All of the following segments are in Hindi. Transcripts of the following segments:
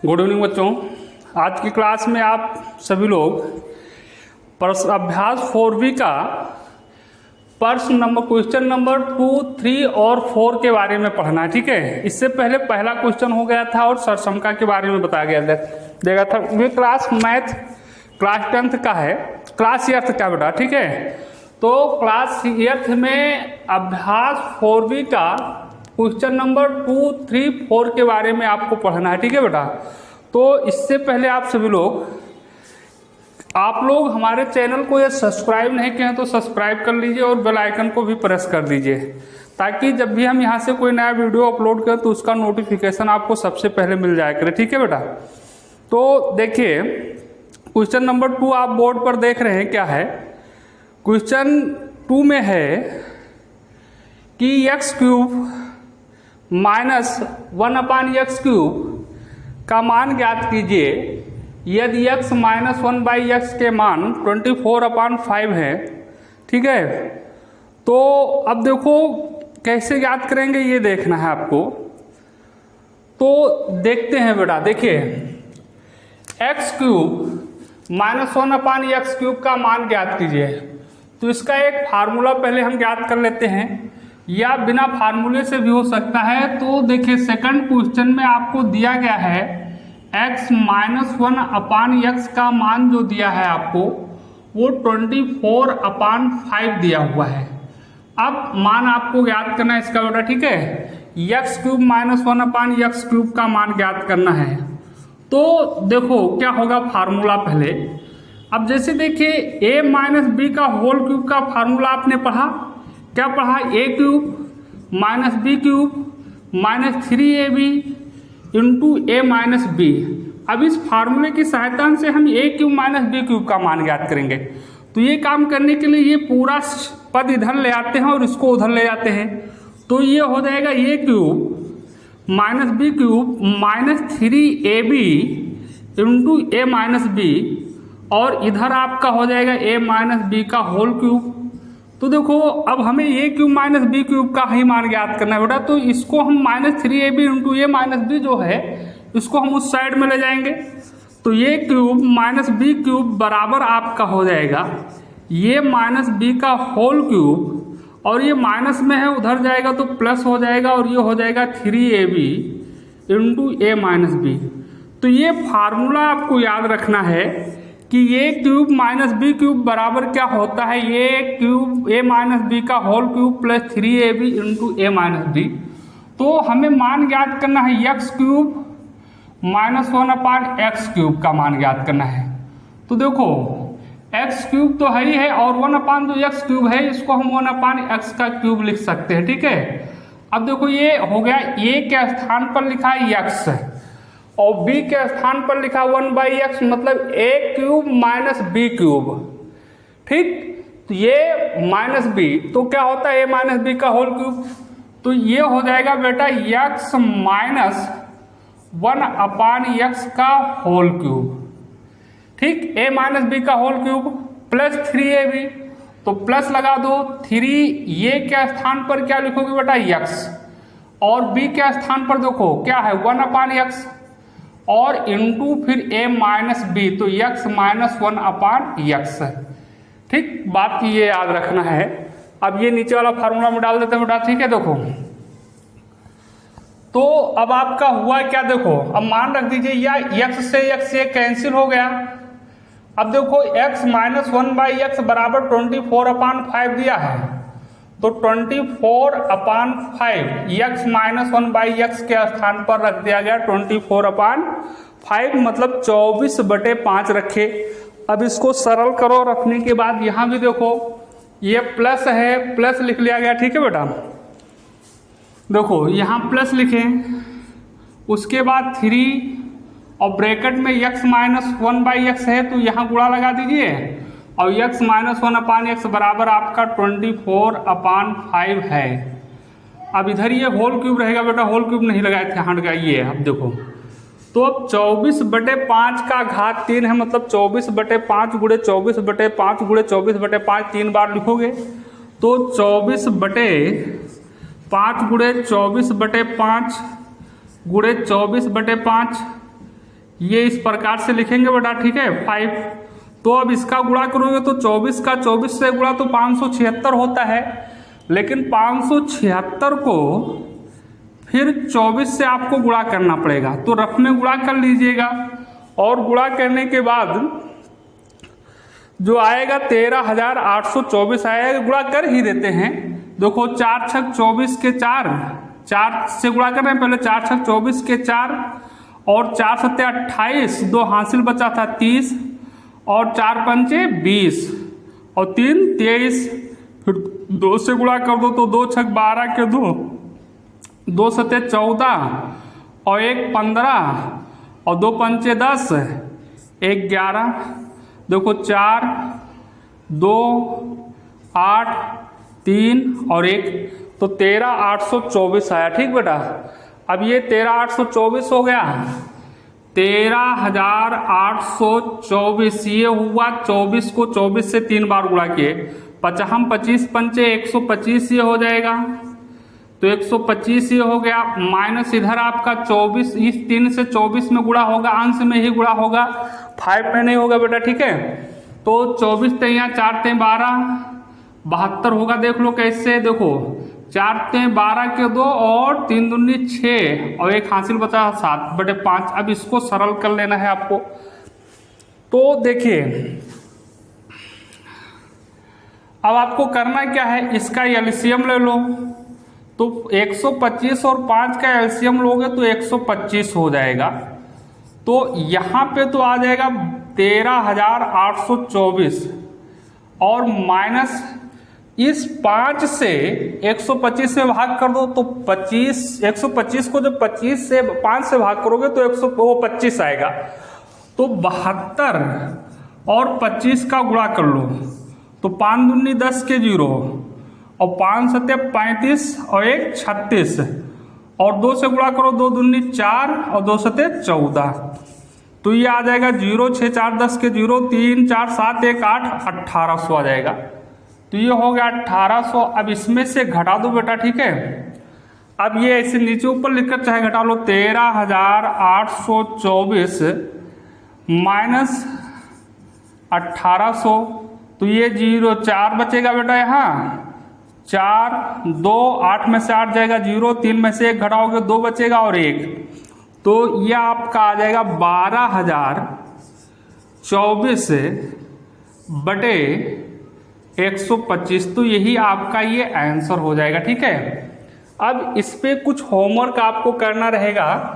गुड इवनिंग बच्चों। आज की क्लास में आप सभी लोग अभ्यास 4B का क्वेश्चन नंबर 2, 3 और 4 के बारे में पढ़ना है। ठीक है, इससे पहले पहला क्वेश्चन हो गया था और सरसमका के बारे में बताया गया था। ये क्लास मैथ क्लास 10th का है, क्लास 8th का बेटा। ठीक है, तो क्लास 8th में अभ्यास 4B का क्वेश्चन नंबर 2, 3, 4 के बारे में आपको पढ़ना है। ठीक है बेटा, तो इससे पहले आप लोग हमारे चैनल को ये सब्सक्राइब नहीं किए हैं तो सब्सक्राइब कर लीजिए और बेल आइकन को भी प्रेस कर दीजिए, ताकि जब भी हम यहाँ से कोई नया वीडियो अपलोड करें तो उसका नोटिफिकेशन आपको सबसे पहले मिल जाया करे। ठीक है बेटा, तो देखिए क्वेश्चन नंबर 2 आप बोर्ड पर देख रहे हैं क्या है। क्वेश्चन 2 में है कि x³ -1/x³ का मान ज्ञात कीजिए यदि x -1/x के मान 24/5 है। ठीक है, तो अब देखो कैसे ज्ञात करेंगे ये देखना है आपको। तो देखते हैं बेटा, देखिए x³ -1/x³ का मान ज्ञात कीजिए। तो इसका एक फार्मूला पहले हम ज्ञात कर लेते हैं, या बिना फार्मूले से भी हो सकता है। तो देखिए सेकंड क्वेश्चन में आपको दिया गया है x -1/x का मान जो दिया है आपको वो 24/5 दिया हुआ है। अब मान आपको ज्ञात करना है इसका बेटा। ठीक है, x³ -1/x³ का मान ज्ञात करना है। तो देखो क्या होगा फार्मूला पहले। अब जैसे देखिए a - b का होल क्यूब का फार्मूला आपने पढ़ा, क्या पढ़ा, a³ - b³ -3ab into a - b। अब इस फार्मूले की सहायता से हम a³ - b³ का मान ज्ञात करेंगे। तो ये काम करने के लिए ये पूरा पद इधर ले आते हैं और इसको उधर ले जाते हैं। तो ये हो जाएगा a³ - b³ -3ab into a - b, और इधर आपका हो जाएगा a - b का होल क्यूब। तो देखो अब हमें a³ - b³ का ही मान ज्ञात करना है बेटा। तो इसको हम -3ab इंटू a - b जो है इसको हम उस साइड में ले जाएंगे। तो a³ - b³ बराबर आपका हो जाएगा a - b का होल क्यूब, और ये माइनस में है उधर जाएगा तो प्लस हो जाएगा, और ये हो जाएगा 3ab इंटू a - b। तो ये फार्मूला आपको याद रखना है कि a³ - b³ बराबर क्या होता है, a - b का whole cube plus 3ab into a - b। तो हमें मान ज्ञात करना है x³ -1/x³ का मान ज्ञात करना है। तो देखो x³ तो है ही है, और 1/x³ है, इसको हम 1/x का क्यूब लिख सकते हैं। ठीक है, अब देखो ये हो गया, a के स्थान पर लिखा है x और b के स्थान पर लिखा 1/x, मतलब a³ - b³। ठीक, तो ये -b तो क्या होता है a - b का होल क्यूब। तो ये हो जाएगा बेटा x - 1/x का होल क्यूब। ठीक, a - b का होल क्यूब प्लस 3ab, तो प्लस लगा दो 3, ये के स्थान पर क्या लिखोगे बेटा x, और b के स्थान पर देखो क्या है 1/x, और इंटू फिर a - b, तो x - 1/x। ठीक, बात ये याद रखना है। अब ये नीचे वाला फार्मूला में डाल देते हैं बेटा। ठीक है, देखो तो अब आपका हुआ क्या, देखो अब मान रख दीजिए, या x से x ये कैंसिल हो गया। अब देखो x - 1/x बराबर 24/5 दिया है, तो 24/5 x - 1/x के स्थान पर रख दिया गया 24/5, मतलब 24/5 रखे। अब इसको सरल करो, रखने के बाद यहाँ भी देखो ये प्लस है, प्लस लिख लिया गया। ठीक है बेटा, देखो यहाँ प्लस लिखें, उसके बाद 3 और ब्रैकेट में x - 1/x है तो यहाँ गुणा लगा दीजिए, और x - 1/x बराबर आपका 24/5 है। अब इधर ये होल क्यूब रहेगा बेटा, होल क्यूब नहीं लगाए थे, हट गया ये। अब देखो तो अब 24/5 का घात 3 है, मतलब 24/5 गुणे 24/5 गुणे 24/5 3 बार लिखोगे तो 24/5 गुणे 24/5 गुणे 24/5 ये इस प्रकार से लिखेंगे बेटा, ठीक है 5। तो अब इसका गुणा करोगे तो 24 का 24 से गुणा तो 576 होता है, लेकिन 576 को फिर 24 से आपको गुणा करना पड़ेगा। तो रफ में गुणा कर लीजिएगा, और गुणा करने के बाद जो आएगा 13,824 आएगा। गुणा कर ही देते हैं, देखो 4 छक 24 के 4 से गुणा कर रहे हैं पहले। 4 छक 24 के 4 और 4 सत्ते 28, 2 हासिल बचा था 30 और 4 पंचे 20 और 3 23, फिर 2 से गुणा कर दो तो 2 छक 12 के 2 सत्ते 14 और 1 15 और 2 पंचे 10, 1 11, देखो 4 2 8 3 और 1, तो 13,824 आया। ठीक बेटा, अब ये 13,824 हो गया, 13,824 ये हुआ। 24 को 24 से 3 बार गुणा किए, 25 पंचे 125 ये हो जाएगा, तो 125 ये हो गया। माइनस इधर आपका 24, इस 3 से 24 में गुणा होगा, अंश में ही गुणा होगा, 5 में नहीं होगा बेटा, ठीक है। तो 24 तैया 4 ते 12, 72 होगा। देख लो कैसे, देखो 4 ते 12 के 2 और 3 दूनी 6 और 1 हासिल बचा 7/5। अब इसको सरल कर लेना है आपको। तो देखिए अब आपको करना क्या है, इसका एलसीएम ले लो। तो 125 और 5 का एलसीएम लोगे तो 125 हो जाएगा। तो यहाँ पे तो आ जाएगा 13,824 और माइनस इस 5 से 125 में भाग कर दो तो 125 को जब 25 से 5 से भाग करोगे तो 125 आएगा। तो 72 और 25 का गुणा कर लो तो 5 दूनी 10 के 0 और 5 सत्ते 35 और 1 36 और 2 से गुणा करो, 2 दूनी 4 और 2 सत्ते 14, तो ये आ जाएगा 0 6 4 10 के 0 3 4 7 1 8 1800 आ जाएगा। तो ये हो गया 1800। अब इसमें से घटा दो बेटा, ठीक है। अब ये ऐसे नीचे ऊपर लिखकर चाहे घटा लो, 13,824 माइनस 1800, तो ये 0 4 बचेगा बेटा, यहाँ 4 2 8 में से 8 जाएगा 0, 3 में से 1 घटाओगे 2 बचेगा और 1, तो ये आपका आ जाएगा 12,024 बटे 125। तो यही आपका ये आंसर हो जाएगा, ठीक है। अब इस पे कुछ होमवर्क आपको करना रहेगा,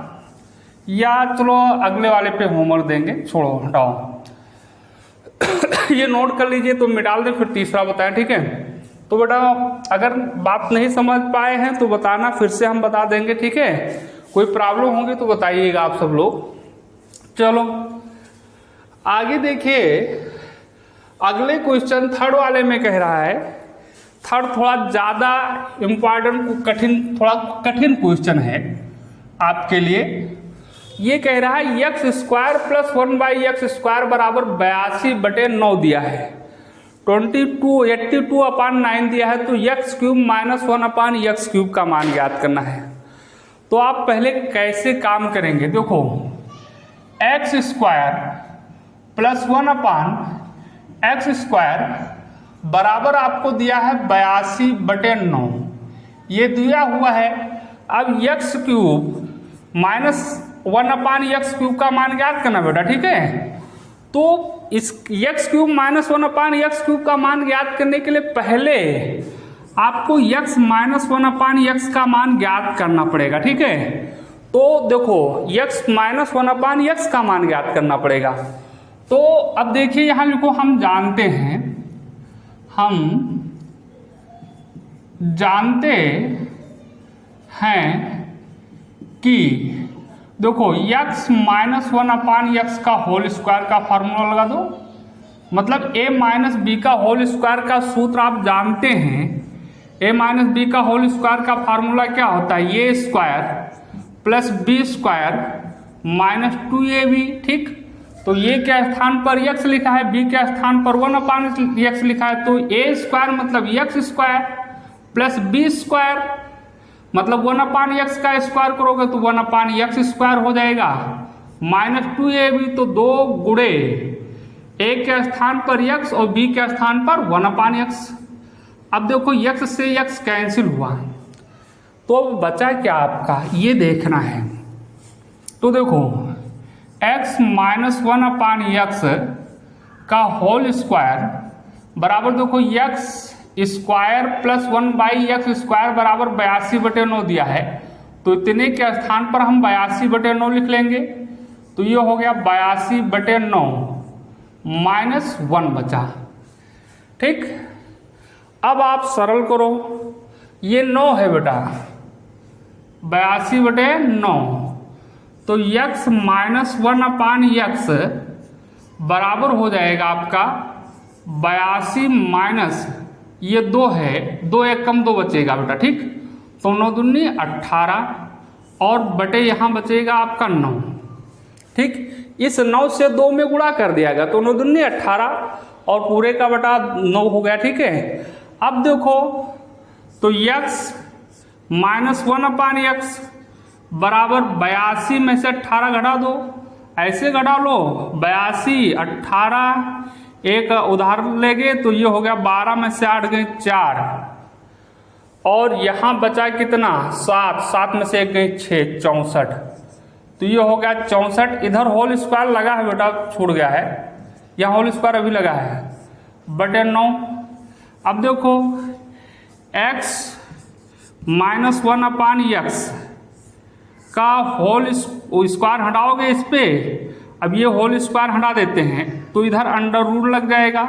या चलो अगले वाले पे होमवर्क देंगे, छोड़ो हटाओ। ये नोट कर लीजिए तो मिटाल दे, फिर तीसरा बताएं, ठीक है। तो बेटा अगर बात नहीं समझ पाए हैं तो बताना, फिर से हम बता देंगे, ठीक है। कोई प्रॉब्लम होगी तो बताइएगा आप सब लोग। चलो आगे देखिए, अगले क्वेश्चन थर्ड वाले में कह रहा है, थर्ड थोड़ा ज़्यादा इम्पॉर्टेंट थोड़ा कठिन क्वेश्चन है आपके लिए। ये कह रहा है x² प्लस 1/x² बराबर 82/9 दिया है, 82/9 दिया है, तो x³ माइनस 1/x³ का मान ज्ञात करना है। तो आप पहले कैसे काम करेंगे, देखो x² प्लस 1/x² बराबर आपको दिया है 82/9, ये दिया हुआ है। अब x³ माइनस 1/x³ का मान ज्ञात करना बेटा, ठीक है। तो इस x³ माइनस 1/x³ का मान ज्ञात करने के लिए पहले आपको x माइनस 1/x का मान ज्ञात करना पड़ेगा, ठीक है। तो देखो x माइनस 1/x का मान ज्ञात करना पड़ेगा। तो अब देखिए यहाँ लिखो, हम जानते हैं कि देखो x माइनस 1/x का होल स्क्वायर का फार्मूला लगा दो, मतलब a माइनस बी का होल स्क्वायर का सूत्र आप जानते हैं। a माइनस बी का होल स्क्वायर का फार्मूला क्या होता है, a square plus b square minus 2ab, ठीक। तो ये क्या स्थान पर x लिखा है, b के स्थान पर 1/x लिखा है, तो a स्क्वायर मतलब x square plus b square मतलब 1/x का स्क्वायर करोगे तो 1/x स्क्वायर हो जाएगा, -2ab, तो 2 गुणे a के स्थान पर x और b के स्थान पर 1/x। अब देखो x से x कैंसिल हुआ, तो बचा क्या आपका, ये देखना है। तो देखो x - 1/x का होल स्क्वायर बराबर, देखो x स्क्वायर प्लस 1/x² बराबर 82/9 दिया है, तो इतने के स्थान पर हम 82/9 लिख लेंगे। तो ये हो गया 82/9 -1 बचा। ठीक, अब आप सरल करो, ये 9 है बेटा, 82/9, तो x - 1/x बराबर हो जाएगा आपका 82 माइनस ये 2 है, 2 एक कम 2 बचेगा बेटा। ठीक, तो 9 दूनी 18 और बटे यहाँ बचेगा आपका 9। ठीक, इस 9 से 2 में गुणा कर दिया गया, तो 9 दूनी 18 और पूरे का बटा 9 हो गया। ठीक है, अब देखो तो x - 1/x बराबर 82 में से 18 घटा दो, ऐसे घटा लो 82 18, एक उदाहरण लेंगे तो ये हो गया 12 में से 8 गए 4, और यहाँ बचा कितना 7, 7 में से 1 गए 6, 64, तो ये हो गया 64। इधर होल स्क्वायर लगा है बेटा, छूट गया है, यहाँ होल स्क्वायर अभी लगा है, बटे 9। अब देखो x - 1/x का होल स्क्वायर हटाओगे इस पे, अब ये होल स्क्वायर हटा देते हैं तो इधर अंडर रूट लग जाएगा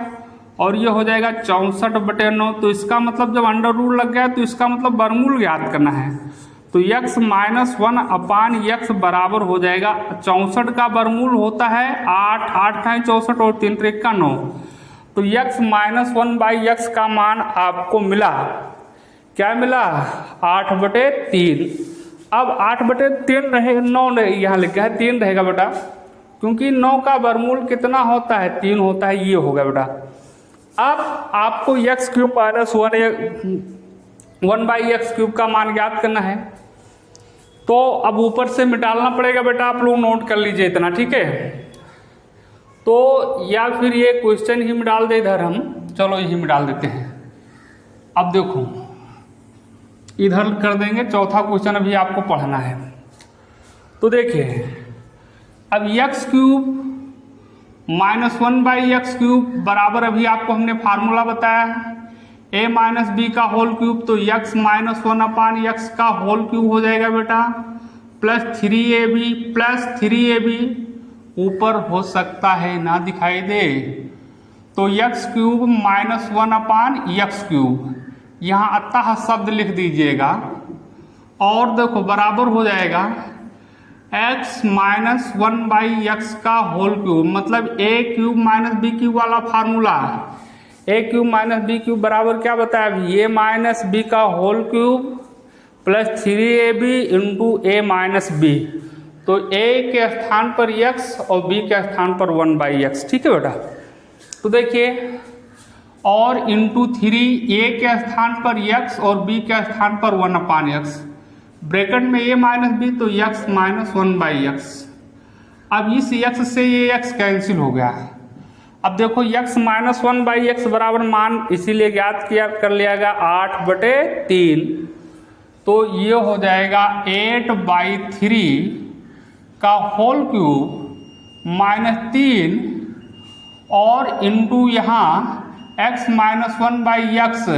और ये हो जाएगा 64/9। तो इसका मतलब जब अंडर रूट लग गया तो इसका मतलब वर्गमूल ज्ञात करना है, तो x - 1/x बराबर हो जाएगा 64 का वर्गमूल होता है 8, 8 × 64 और 3 × 1 = 9, तो x - 1/x का मान आपको मिला, क्या मिला 8/3। अब 8/3 रहे, 9 यहाँ लिखा है 3 रहेगा बेटा, क्योंकि 9 का वर्गमूल कितना होता है 3 होता है, ये होगा बेटा। अब आपको x³ - 1/x³ का मान ज्ञात करना है, तो अब ऊपर से मिटालना पड़ेगा बेटा, आप लोग नोट कर लीजिए इतना। ठीक है, तो या फिर ये क्वेश्चन ही मिटाल दे इधर हम, चलो यही मिटाल देते हैं। अब देखो इधर कर देंगे, चौथा क्वेश्चन अभी आपको पढ़ना है। तो देखिए अब x³ - 1/x³ बराबर, अभी आपको हमने फार्मूला बताया a - b का होल क्यूब, तो x - 1/x का होल क्यूब हो जाएगा बेटा, प्लस 3ab ऊपर हो सकता है ना दिखाई दे, तो x³ - 1/x³, यहाँ अतः शब्द लिख दीजिएगा, और देखो बराबर हो जाएगा x - 1/x का होल क्यूब, मतलब a³ - b³ वाला फार्मूला, a³ - b³ बराबर क्या बताया अभी, a - b का whole cube plus 3ab × a - b, तो a के स्थान पर x और b के स्थान पर 1/x। ठीक है बेटा, तो देखिए और इंटू 3, a के स्थान पर x और b के स्थान पर 1/x, ब्रैकेट में a - b, तो x - 1/x। अब इस x से ये x कैंसिल हो गया। अब देखो x - 1/x बराबर मान इसीलिए ज्ञात किया कर लिया गया 8/3, तो ये हो जाएगा 8/3 का होल क्यूब -3 और इंटू यहाँ x - 1/x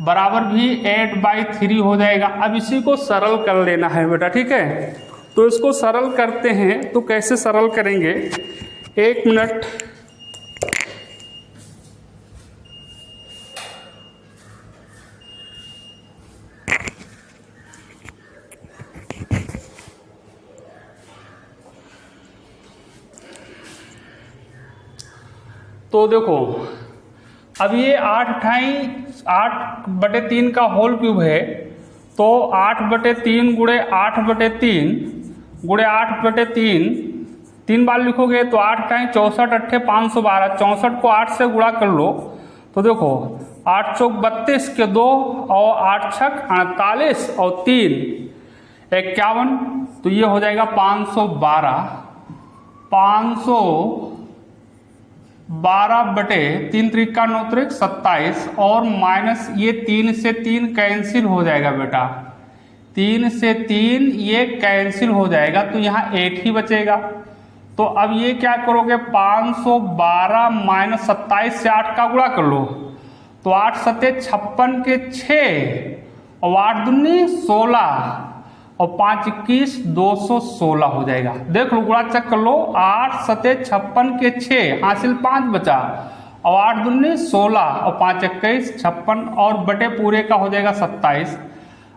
बराबर भी 8/3 हो जाएगा। अब इसी को सरल कर लेना है बेटा। ठीक है, तो इसको सरल करते हैं, तो कैसे सरल करेंगे, 1 मिनट। तो देखो अब ये 8/3 का होल क्यूब है, तो 8/3 गुणे 8/3 गुणे 8/3 3 बार लिखोगे तो 8 × 64 × 512, 64 को 8 से गुणा कर लो, तो देखो 8 × 32 के 2 और 8 × 48 और 3 51, तो ये हो जाएगा 512 512/3 त्रिका 9 त्रिक 27 और माइनस ये 3 से 3 कैंसिल हो जाएगा बेटा, 3 से 3 ये कैंसिल हो जाएगा तो यहाँ 8 ही बचेगा। तो अब ये क्या करोगे, 512 माइनस 27 से 8 का गुणा कर लो, तो 8 सते 56 के 6 और 8 दूनी 16 और 5 21 216 हो जाएगा। देख लो गुणा चेक कर लो, 8 सते 56 के 6 हासिल 5 बचा और 8 दूनी 16 और 5 21 56 और बटे पूरे का हो जाएगा 27।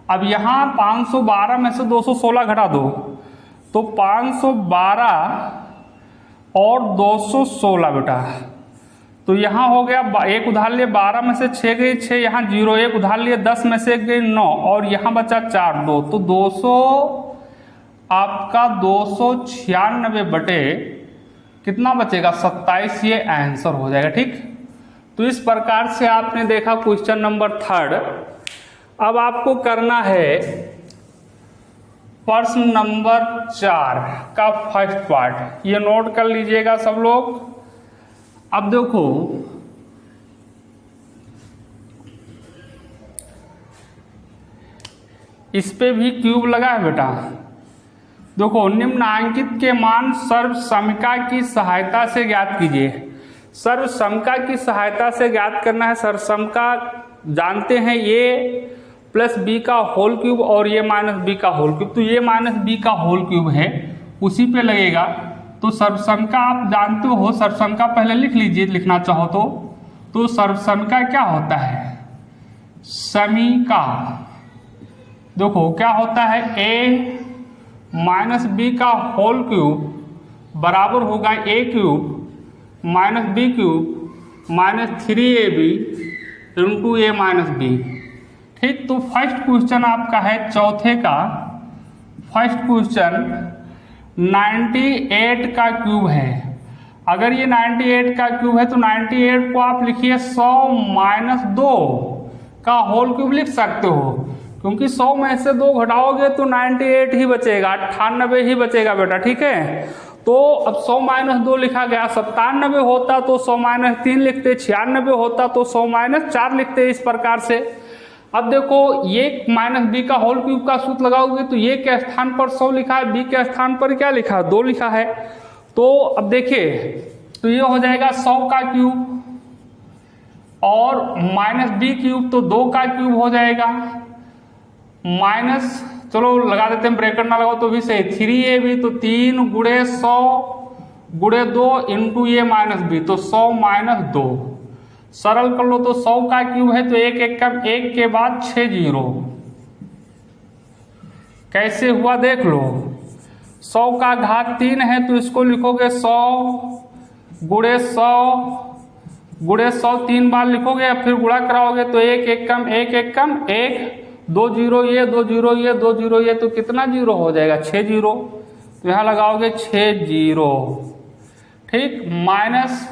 अब यहाँ 512 में से 216 घटा दो तो 512 और 216 बेटा, तो यहाँ हो गया एक उधार लिए 12 में से 6 गई 6, यहाँ 0 1 उधार लिए 10 में से 1 गई 9 और यहाँ बचा 4 2, तो 200 आपका 296 बटे कितना बचेगा 27, ये आंसर हो जाएगा। ठीक, तो इस प्रकार से आपने देखा क्वेश्चन नंबर 3। अब आपको करना है प्रश्न नंबर 4 का फर्स्ट पार्ट, ये नोट कर लीजिएगा सब लोग। अब देखो इस पे भी क्यूब लगा है बेटा। देखो निम्नांकित के मान सर्वसमिका की सहायता से ज्ञात कीजिए। सर्वसमिका की सहायता से ज्ञात करना है। सर्वसमिका जानते हैं ये प्लस बी का होल क्यूब और ये माइनस बी का होल क्यूब, तो ये माइनस बी का होल क्यूब है उसी पे लगेगा। तो सर्वसमिका आप जानते हो, सर्वसमिका पहले लिख लीजिए लिखना चाहो तो सर्वसमिका क्या होता है, समीका देखो क्या होता है, ए माइनस बी का होल क्यूब बराबर होगा A cube minus B cube minus 3ab into A minus B. ठीक, तो फर्स्ट क्वेश्चन आपका है चौथे का फर्स्ट क्वेश्चन 98 का क्यूब है। अगर ये 98 का क्यूब है तो 98 को आप लिखिए 100 माइनस 2 का होल क्यूब लिख सकते हो, क्योंकि 100 में से 2 घटाओगे तो 98 ही बचेगा, 98 ही बचेगा बेटा। ठीक है, तो अब 100 माइनस 2 लिखा गया, 97 होता तो 100 माइनस 3 लिखते, 96 होता तो 100 माइनस 4 लिखते इस प्रकार से। अब देखो ये माइनस बी का होल क्यूब का सूत्र लगाओगे तो ये के स्थान पर 100 लिखा है, बी के स्थान पर क्या लिखा है 2 लिखा है। तो अब देखिए तो ये हो जाएगा 100 का क्यूब और माइनस बी क्यूब तो 2 का क्यूब हो जाएगा माइनस, चलो लगा देते हैं ब्रैकेट ना लगाओ तो भी सही, 3ab तो 3 गुणे 100 गुणे 2 इंटू ये माइनस बी तो 100 माइनस 2, सरल कर लो तो 100 का क्यूब है तो एक एक कम, एक के बाद 6 जीरो, कैसे हुआ देख लो। 100 का घात 3 है तो इसको लिखोगे 100 गुणे 100 गुणे 100 3 बार लिखोगे, या फिर गुणा कराओगे तो एक एक कम एक एक कम एक, 2 जीरो ये 2 जीरो ये 2 जीरो ये, तो कितना जीरो हो जाएगा 6 जीरो, तो यहाँ लगाओगे 6 जीरो। ठीक, माइनस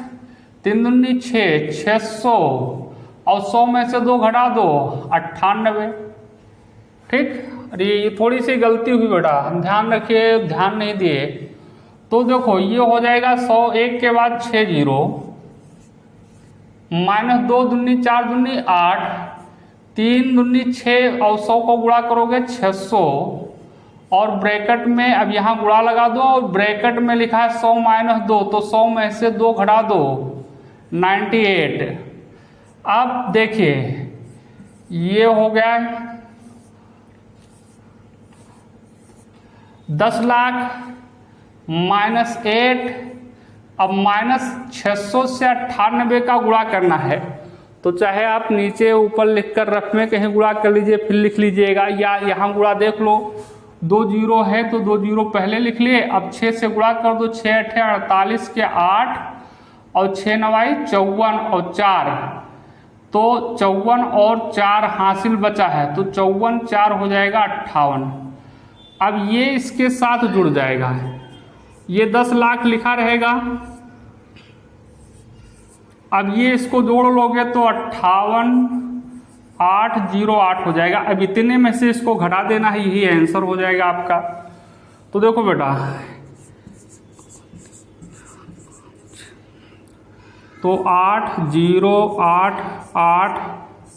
3 दूनी 6 600 और 100 में से 2 घटा दो 98। ठीक, अरे ये थोड़ी सी गलती हुई बेटा, ध्यान रखिए, ध्यान नहीं दिए। तो देखो ये हो जाएगा 100 एक के बाद 6 जीरो माइनस 2 दूनी 4 दूनी 8 3 दूनी 6 और 100 को गुणा करोगे 600 और ब्रैकेट में अब यहाँ गुणा लगा दो और ब्रैकेट में लिखा है 100 माइनस 2 तो 100 में से 2 घटा दो 98। अब देखिए ये हो गया 10 लाख माइनस 8, अब माइनस 600 से 98 का गुणा करना है तो चाहे आप नीचे ऊपर लिखकर रफ में कहीं गुणा कर लीजिए फिर लिख लीजिएगा, या यहाँ गुणा देख लो 2 जीरो है तो 2 जीरो पहले लिख लिए, अब 6 से गुणा कर दो 6 अठे 48 के 8 और 6 नवाई 54 और 4 तो 54 और 4 हासिल बचा है तो 54 4 हो जाएगा 58। अब ये इसके साथ जुड़ जाएगा, ये 10 लाख लिखा रहेगा, अब ये इसको जोड़ लोगे तो 58,808 हो जाएगा। अब इतने में से इसको घटा देना है, यही आंसर हो जाएगा आपका। तो देखो बेटा तो 8 0 8 8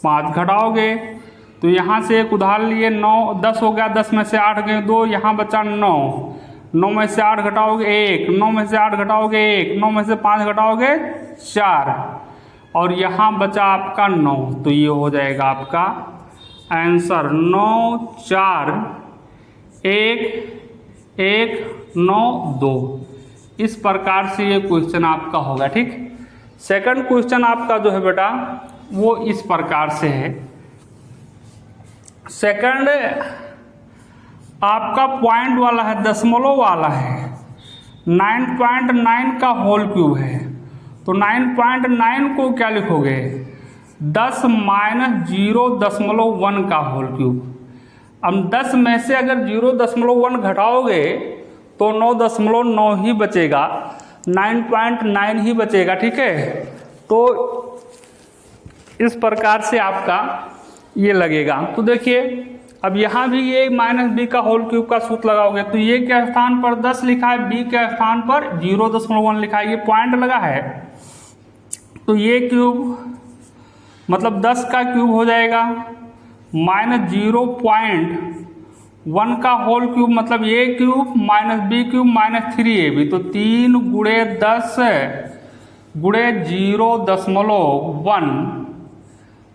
5 घटाओगे तो यहाँ से एक उधार लिए 9 10 हो गया, 10 में से 8 गए 2, यहाँ बचा 9, 9 में से 8 घटाओगे 1, 9 में से 8 घटाओगे 1, 9 में से 5 घटाओगे 4 और यहाँ बचा आपका 9। तो ये हो जाएगा आपका आंसर 9 4 1 1 9 2। इस प्रकार से ये क्वेश्चन आपका होगा। ठीक, सेकंड क्वेश्चन आपका जो है बेटा वो इस प्रकार से है। सेकंड आपका पॉइंट वाला है, दशमलव वाला है, 9.9 का होल क्यूब है। तो 9.9 को क्या लिखोगे 10 - 0.1 का होल क्यूब। अब 10 में से अगर 0.1 घटाओगे तो 9.9 ही बचेगा, 9.9 ही बचेगा। ठीक है, तो इस प्रकार से आपका ये लगेगा। तो देखिए अब यहाँ भी ये -b का होल क्यूब का सूत्र लगाओगे तो ये के स्थान पर 10 लिखा है, b के स्थान पर 0.1 लिखा है, ये पॉइंट लगा है। तो ये क्यूब मतलब 10 का क्यूब हो जाएगा -0.1 का होल क्यूब मतलब a cube -b cube -3ab। तो 3 × 10 × 0.1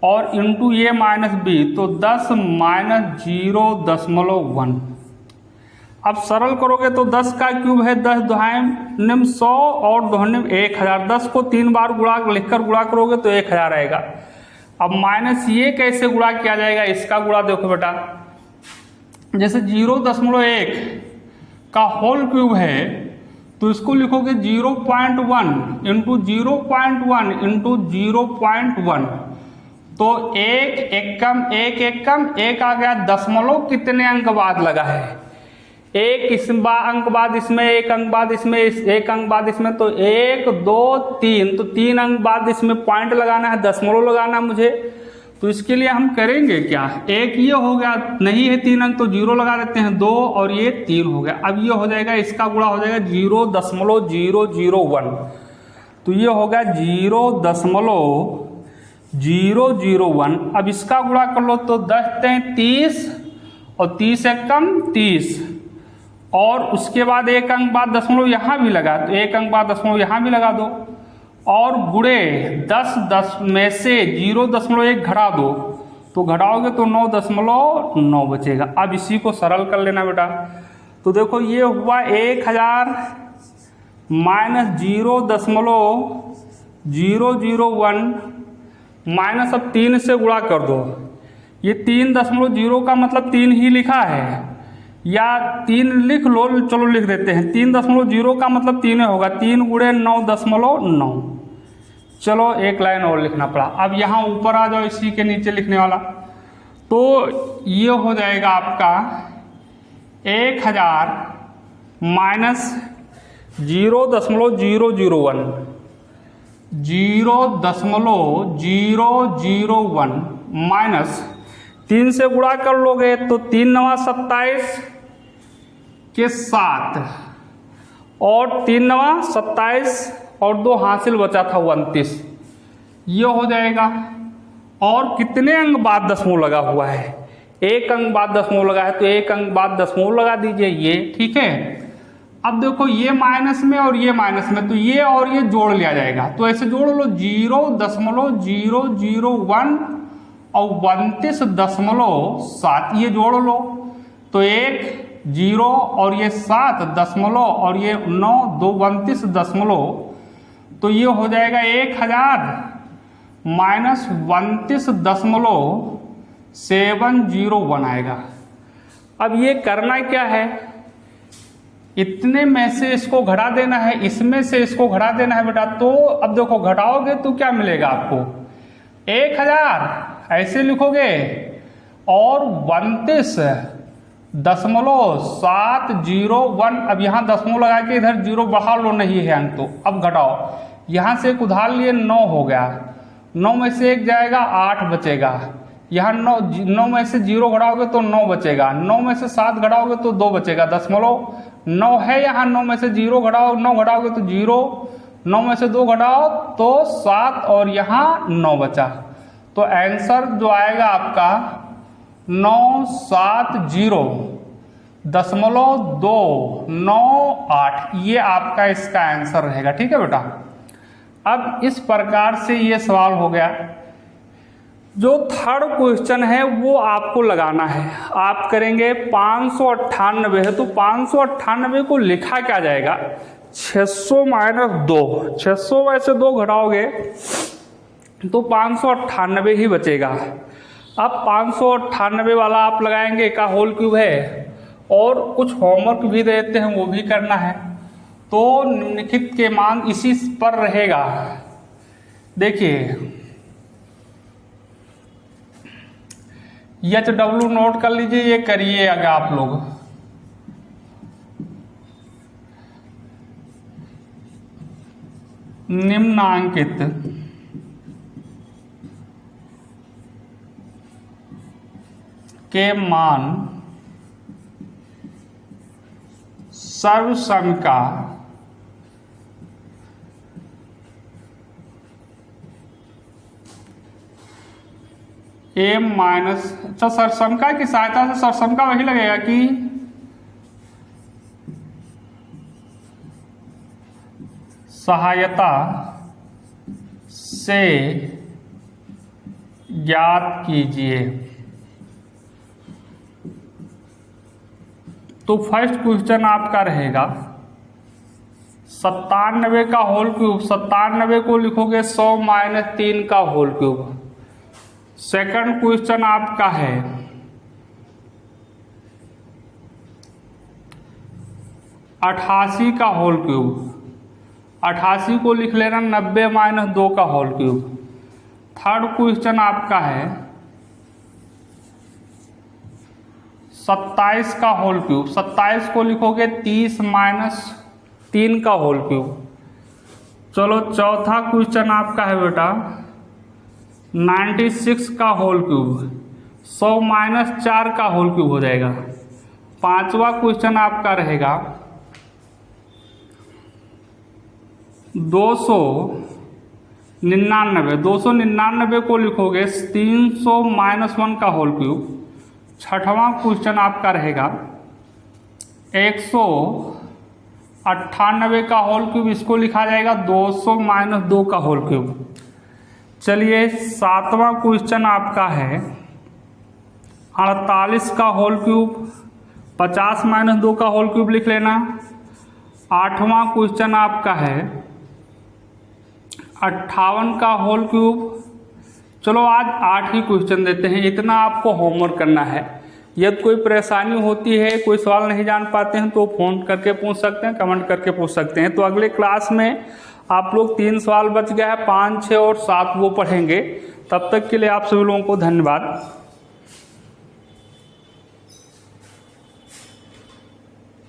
और इंटू ये -b तो 10 - 0.1। अब सरल करोगे तो 10 का क्यूब है 10 दुहाई 100 और दुहनिम 1000। 10 को 3 बार लिखकर गुणा करोगे तो 1000 आएगा। अब माइनस ये कैसे गुणा किया जाएगा, इसका गुणा देखो बेटा, जैसे 0.1 का होल क्यूब है तो इसको लिखोगे 0.1 इंटू 0.1 इंटू 0.1। तो 1 एकम 1 एकम 1 आ गया, दशमलव कितने अंक बाद लगा है, 1 अंक बाद इसमें, 1 अंक बाद इसमें, 1 अंक बाद इसमें, तो 1 2 3, तो 3 अंक बाद इसमें पॉइंट लगाना है, दशमलव लगाना है मुझे। तो इसके लिए हम करेंगे क्या, एक ये हो गया, नहीं है 3 अंक तो 0 लगा देते हैं 2 और ये 3 हो गया। अब ये हो जाएगा, इसका गुणा हो जाएगा 0.001। तो ये हो गया 0.001। अब इसका गुणा कर लो तो 10 × 30 और 30 एकम 30 और उसके बाद 1 अंक बाद दशमलव यहाँ भी लगा, तो 1 अंक बाद दशमलव यहाँ भी लगा दो और गुणे 10 में से 0.1 घटा दो, तो घटाओगे तो 9.9 बचेगा। अब इसी को सरल कर लेना बेटा। तो देखो ये हुआ 1000 - 0.001 माइनस, अब 3 से गुणा कर दो, ये 3.0 का मतलब 3 ही लिखा है, या 3 लिख लो, चलो लिख देते हैं, 3.0 का मतलब 3 होगा, 3 × 9.9। चलो एक लाइन और लिखना पड़ा। अब यहाँ ऊपर आ जाओ, इसी के नीचे लिखने वाला, तो ये हो जाएगा आपका 1000 - 0.001 0.001 माइनस 3 से गुणा कर लोगे तो 3 × 9 = 27 के 7 और 3 × 9 = 27 और 2 हासिल बचा था 29, ये हो जाएगा। और कितने अंक बाद दशमलव लगा हुआ है, 1 अंक बाद दशमलव लगा है, तो 1 अंक बाद दशमलव लगा दीजिए ये, ठीक है। अब देखो ये माइनस में और ये माइनस में, तो ये और ये जोड़ लिया जाएगा, तो ऐसे जोड़ लो 0.001 और 29.7 ये जोड़ लो, तो 1 0 और ये 7 दशमलव और ये 9 2 29 तो ये हो जाएगा 1000 - 29.701 आएगा। अब ये करना क्या है, इतने में से इसको घटा देना है, इसमें से इसको घटा देना है बेटा। तो अब देखो घटाओगे तो क्या मिलेगा आपको, 1000 ऐसे लिखोगे और 32.701। अब यहाँ दशमलव लगा के इधर 0 बढ़ा लो, नहीं है अंक, तो अब घटाओ, यहाँ से एक उधार लिए 9 हो गया, 9 में से 1 जाएगा 8 बचेगा, यहाँ 9 में से 0 घटाओगे तो 9 बचेगा, 9 में से 7 घटाओगे तो 2 बचेगा, दशमलव 9 है यहाँ, 9 में से 0 घटाओ 9 घटाओगे तो 0, 9 में से 2 घटाओ तो 7 और यहाँ 9 बचा। तो आंसर जो आएगा आपका 970.298, ये आपका इसका आंसर रहेगा। ठीक है बेटा। अब इस प्रकार से ये सवाल हो गया। जो थर्ड क्वेश्चन है वो आपको लगाना है। आप करेंगे 598 है, तो 598 को लिखा क्या जाएगा, 600 माइनस 2, 600 में से 2 घटाओगे तो 598 ही बचेगा। अब 598 वाला आप लगाएंगे का होल क्यूब है, और कुछ होमवर्क भी देते हैं वो भी करना है। तो निम्नलिखित के मान इसी पर रहेगा। देखिए HW नोट कर लीजिए, ये करिए अगर आप लोग। निम्नांकित के मान सर्वसमिका m माइनस, अच्छा सरसमका की सहायता से, सरसमका वही लगेगा कि सहायता से ज्ञात कीजिए। तो फर्स्ट क्वेश्चन आपका रहेगा 97 का होल क्यूब, 97 को लिखोगे 100 माइनस 3 का होल क्यूब। सेकंड क्वेश्चन आपका है 88 का होल क्यूब, 88 को लिख लेना 90 माइनस 2 का होल क्यूब। थर्ड क्वेश्चन आपका है 27 का होल क्यूब, 27 को लिखोगे 30 माइनस 3 का होल क्यूब। चलो चौथा क्वेश्चन आपका है बेटा 96 का होल क्यूब, 100 माइनस 4 का होल क्यूब हो जाएगा। पांचवा क्वेश्चन आपका रहेगा 299, 299 को लिखोगे 300 माइनस 1 का होल क्यूब। छठवां क्वेश्चन आपका रहेगा 198 का होल क्यूब, इसको लिखा जाएगा 200 माइनस 2 का होल क्यूब। चलिए सातवां क्वेश्चन आपका है 48 का होल क्यूब, 50 माइनस 2 का होल क्यूब लिख लेना। आठवां क्वेश्चन आपका है 58 का होल क्यूब। चलो आज 8 ही क्वेश्चन देते हैं, इतना आपको होमवर्क करना है। यदि कोई परेशानी होती है, कोई सवाल नहीं जान पाते हैं तो फ़ोन करके पूछ सकते हैं, कमेंट करके पूछ सकते हैं। तो अगले क्लास में आप लोग 3 सवाल बच गया है, 5, 6 और 7 वो पढ़ेंगे। तब तक के लिए आप सभी लोगों को धन्यवाद।